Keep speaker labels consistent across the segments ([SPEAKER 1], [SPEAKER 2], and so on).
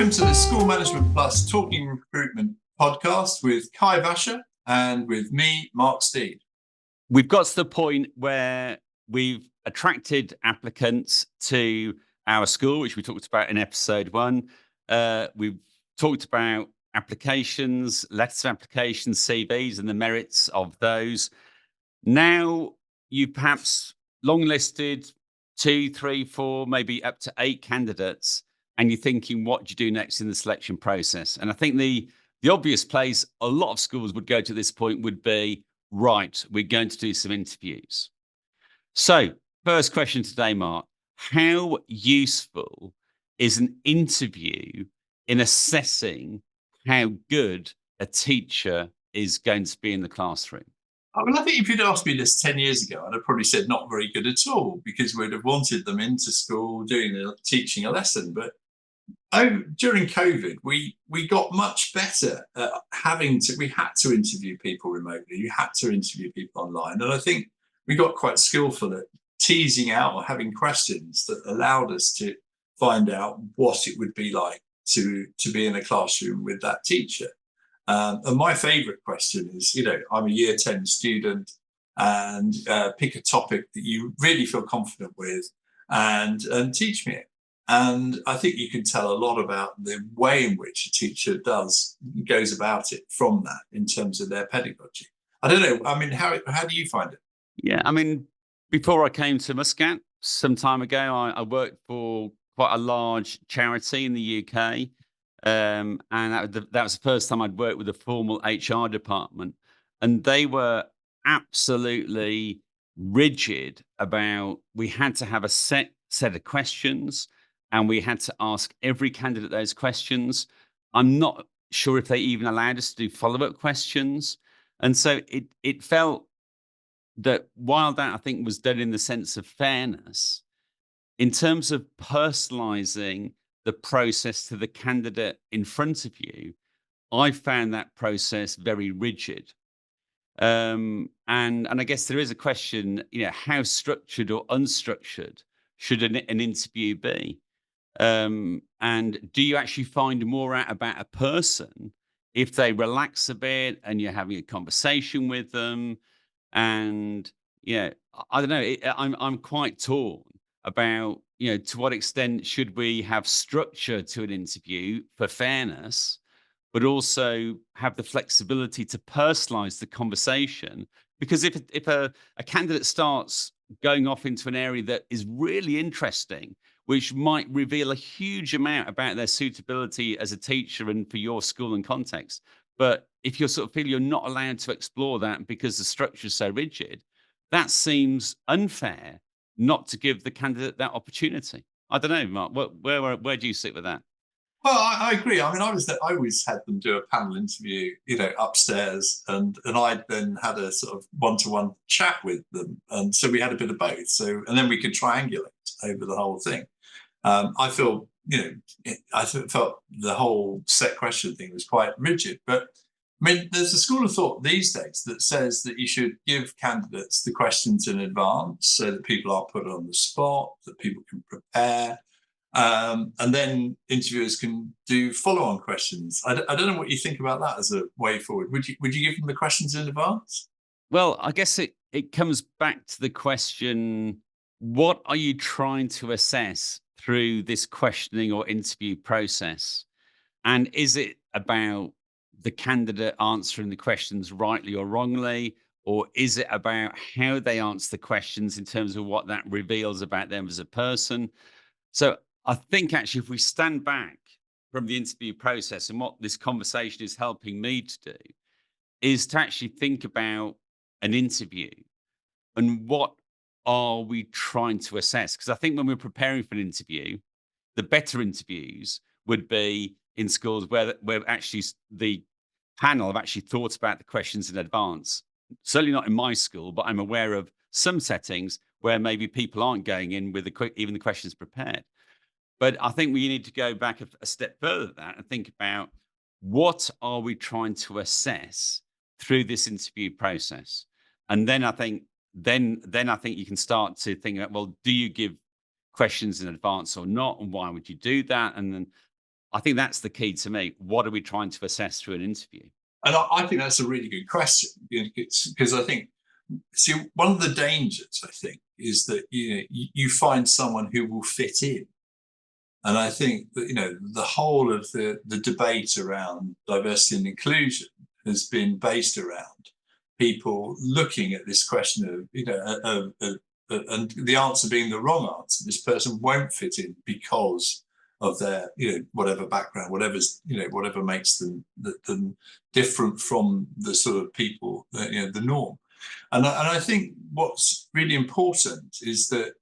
[SPEAKER 1] Welcome to the School Management Plus Talking Recruitment podcast with Kai Vacher and with me, Mark Steed.
[SPEAKER 2] We've got to the point where we've attracted applicants to our school, which we talked about in episode 1. We've talked about applications, letters of applications, CVs, and the merits of those. Now you perhaps long listed 2, 3, 4, maybe up to 8 candidates, and you're thinking, what do you do next in the selection process? And I think the obvious place a lot of schools would go to this point would be, right, we're going to do some interviews. So first question today, Mark, how useful is an interview in assessing how good a teacher is going to be in the classroom?
[SPEAKER 1] I think if you'd asked me this 10 years ago, I'd have probably said not very good at all, because we'd have wanted them into school teaching a lesson. But during COVID, we got much better at we had to interview people remotely. You had to interview people online. And I think we got quite skillful at teasing out or having questions that allowed us to find out what it would be like to be in a classroom with that teacher. And my favorite question is, I'm a year 10 student, and pick a topic that you really feel confident with and teach me it. And I think you can tell a lot about the way in which a teacher goes about it from that in terms of their pedagogy. I don't know. I mean, how do you find it?
[SPEAKER 2] Yeah, I mean, before I came to Muscat some time ago, I worked for quite a large charity in the UK. And that was the first time I'd worked with a formal HR department. And they were absolutely rigid about, we had to have a set of questions, and we had to ask every candidate those questions. I'm not sure if they even allowed us to do follow-up questions. And so it felt that while that, I think, was done in the sense of fairness, in terms of personalizing the process to the candidate in front of you, I found that process very rigid. And I guess there is a question, how structured or unstructured should an interview be? And do you actually find more out about a person if they relax a bit and you're having a conversation with them? And I don't know. I'm quite torn about to what extent should we have structure to an interview for fairness, but also have the flexibility to personalize the conversation. Because if a candidate starts going off into an area that is really interesting, which might reveal a huge amount about their suitability as a teacher and for your school and context, but if you sort of feel you're not allowed to explore that because the structure is so rigid, that seems unfair not to give the candidate that opportunity. I don't know, Mark, where do you sit with that?
[SPEAKER 1] Well, I agree. I mean, I always had them do a panel interview, upstairs, and I then had a sort of one-to-one chat with them, and so we had a bit of both. So, and then we could triangulate over the whole thing. I felt the whole set question thing was quite rigid, but I mean, there's a school of thought these days that says that you should give candidates the questions in advance so that people are put on the spot, that people can prepare. And then interviewers can do follow-on questions. I don't know what you think about that as a way forward. Would you give them the questions in advance?
[SPEAKER 2] Well, I guess it comes back to the question, what are you trying to assess through this questioning or interview process? And is it about the candidate answering the questions rightly or wrongly? Or is it about how they answer the questions in terms of what that reveals about them as a person? So I think actually, if we stand back from the interview process, and what this conversation is helping me to do is to actually think about an interview and what are we trying to assess? Because I think when we're preparing for an interview, the better interviews would be in schools where actually the panel have actually thought about the questions in advance. Certainly not in my school, but I'm aware of some settings where maybe people aren't going in with even the questions prepared. But I think we need to go back a step further than that and think about, what are we trying to assess through this interview process? And then I think you can start to think about, well, do you give questions in advance or not, and why would you do that? And then I think that's the key to me. What are we trying to assess through an interview?
[SPEAKER 1] And I think that's a really good question, because I think, see, one of the dangers, I think, is that you find someone who will fit in. And I think that the whole of the debate around diversity and inclusion has been based around people looking at this question of and the answer being the wrong answer. This person won't fit in because of their whatever background, whatever makes them different from the sort of people, the norm. And I think what's really important is that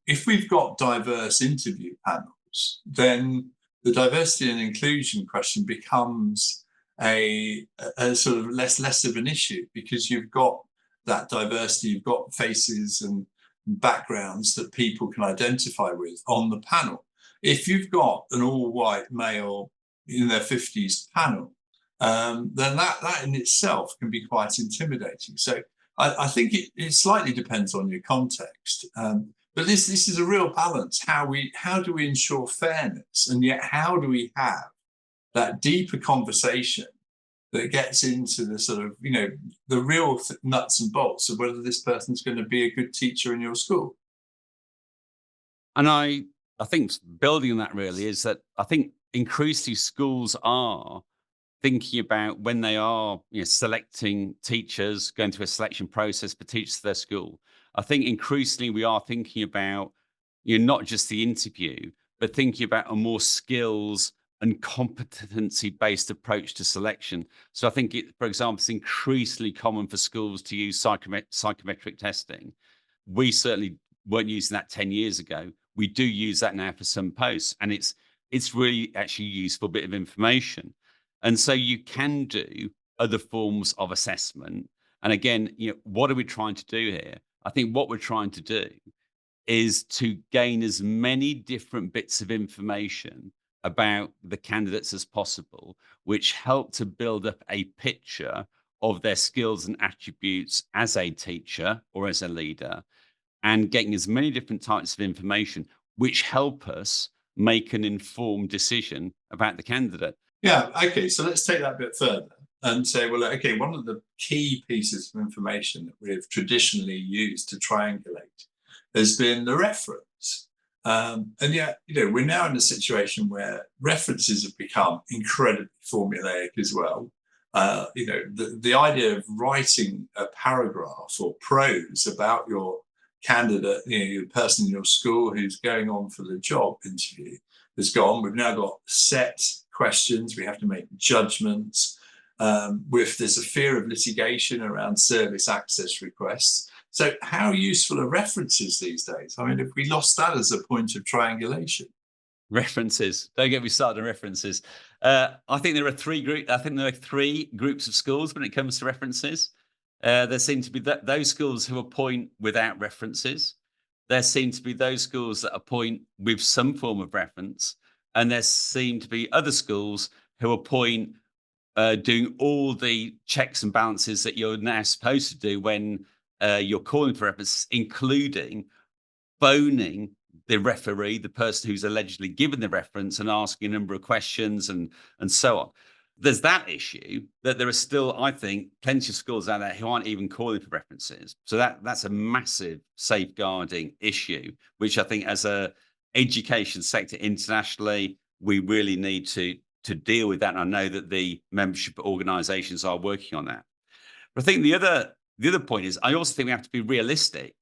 [SPEAKER 1] if we've got diverse interview panels, then the diversity and inclusion question becomes a sort of less of an issue, because you've got that diversity, you've got faces and backgrounds that people can identify with on the panel. If you've got an all-white male in their 50s panel, then that in itself can be quite intimidating. So I think it slightly depends on your context, but this is a real balance. How do we ensure fairness, and yet how do we have that deeper conversation that gets into the sort of the real nuts and bolts of whether this person's going to be a good teacher in your school?
[SPEAKER 2] And I think building on that really is that I think increasingly schools are thinking about, when they are selecting teachers, going through a selection process for teachers to their school. I think increasingly we are thinking about not just the interview, but thinking about a more skills and competency-based approach to selection. So I think, for example, it's increasingly common for schools to use psychometric testing. We certainly weren't using that 10 years ago. We do use that now for some posts, and it's really actually a useful bit of information. And so you can do other forms of assessment. And again, what are we trying to do here? I think what we're trying to do is to gain as many different bits of information about the candidates as possible, which help to build up a picture of their skills and attributes as a teacher or as a leader, and getting as many different types of information which help us make an informed decision about the candidate.
[SPEAKER 1] Yeah, okay, so let's take that a bit further and say, well, okay, one of the key pieces of information that we've traditionally used to triangulate has been the reference. And yet, we're now in a situation where references have become incredibly formulaic as well. The idea of writing a paragraph or prose about your candidate, your person in your school who's going on for the job interview, has gone. We've now got set questions. We have to make judgments. There's a fear of litigation around service access requests. So how useful are references these days? I mean, if we lost that as a point of triangulation.
[SPEAKER 2] References. Don't get me started on references. I think there are three groups of schools when it comes to references. There seem to be those schools who appoint without references. There seem to be those schools that appoint with some form of reference, and there seem to be other schools who appoint doing all the checks and balances that you're now supposed to do when you're calling for references, including phoning the referee, the person who's allegedly given the reference, and asking a number of questions and so on. There's that issue that there are still, I think, plenty of schools out there who aren't even calling for references. So that's a massive safeguarding issue, which I think as a education sector internationally, we really need to deal with that. And I know that the membership organizations are working on that. But I think the other point is, I also think we have to be realistic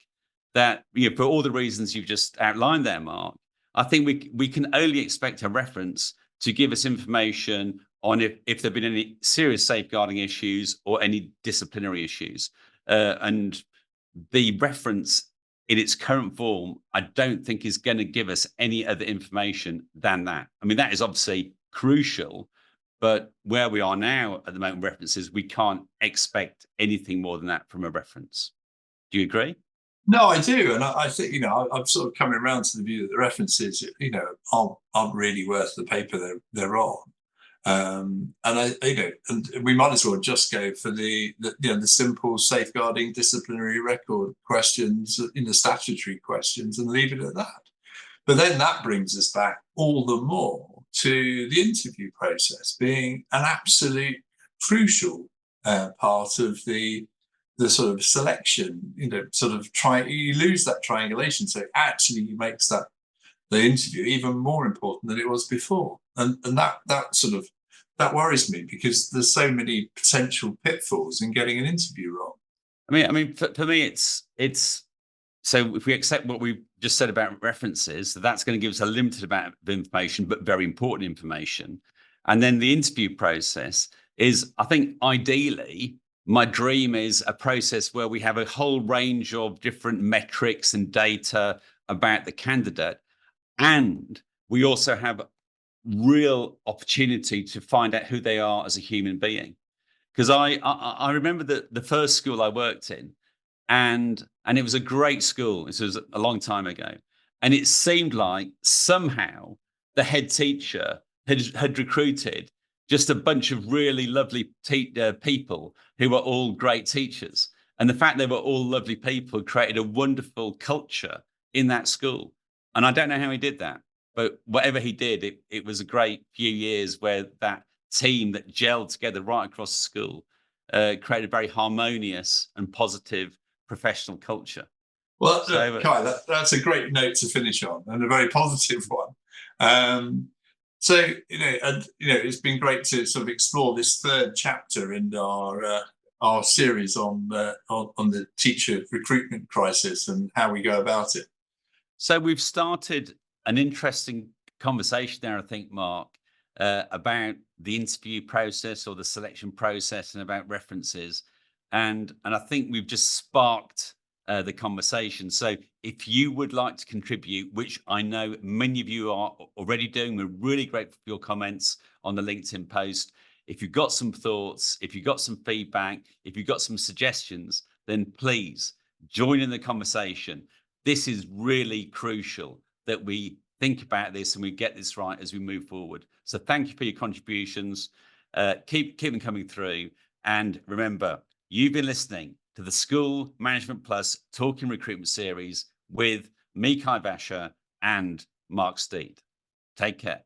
[SPEAKER 2] that, for all the reasons you've just outlined there, Mark, I think we can only expect a reference to give us information on if there have been any serious safeguarding issues or any disciplinary issues. And the reference in its current form, I don't think is going to give us any other information than that. I mean, that is obviously crucial, but where we are now at the moment, references, we can't expect anything more than that from a reference. Do you agree?
[SPEAKER 1] No, I do, and I think I'm sort of coming around to the view that the references, aren't really worth the paper they're on. And and we might as well just go for the simple safeguarding disciplinary record questions, statutory questions, and leave it at that. But then that brings us back all the more to the interview process being an absolute crucial part of the sort of selection. Sort of you lose that triangulation, so it actually makes the interview even more important than it was before, and that worries me, because there's so many potential pitfalls in getting an interview wrong.
[SPEAKER 2] I mean, for me, it's so if we accept what we just said about references, that's going to give us a limited amount of information, but very important information. And then the interview process is, I think, ideally, my dream is a process where we have a whole range of different metrics and data about the candidate, and we also have real opportunity to find out who they are as a human being. Because I remember the first school I worked in, and it was a great school. This was a long time ago, and it seemed like somehow the head teacher had recruited just a bunch of really lovely people who were all great teachers. And the fact they were all lovely people created a wonderful culture in that school. And I don't know how he did that, but whatever he did, it was a great few years where that team that gelled together right across the school created a very harmonious and positive professional culture.
[SPEAKER 1] Well, Kai, that's a great note to finish on, and a very positive one. So it's been great to sort of explore this third chapter in our series on the teacher recruitment crisis and how we go about it.
[SPEAKER 2] So we've started an interesting conversation there, I think, Mark, about the interview process or the selection process, and about references. And I think we've just sparked the conversation. So if you would like to contribute, which I know many of you are already doing, we're really grateful for your comments on the LinkedIn post. If you've got some thoughts, if you've got some feedback, if you've got some suggestions, then please join in the conversation. This is really crucial that we think about this and we get this right as we move forward. So thank you for your contributions. Keep them coming through. And remember, you've been listening to the School Management Plus Talking Recruitment series with me, Kai Vacher, and Mark Steed. Take care.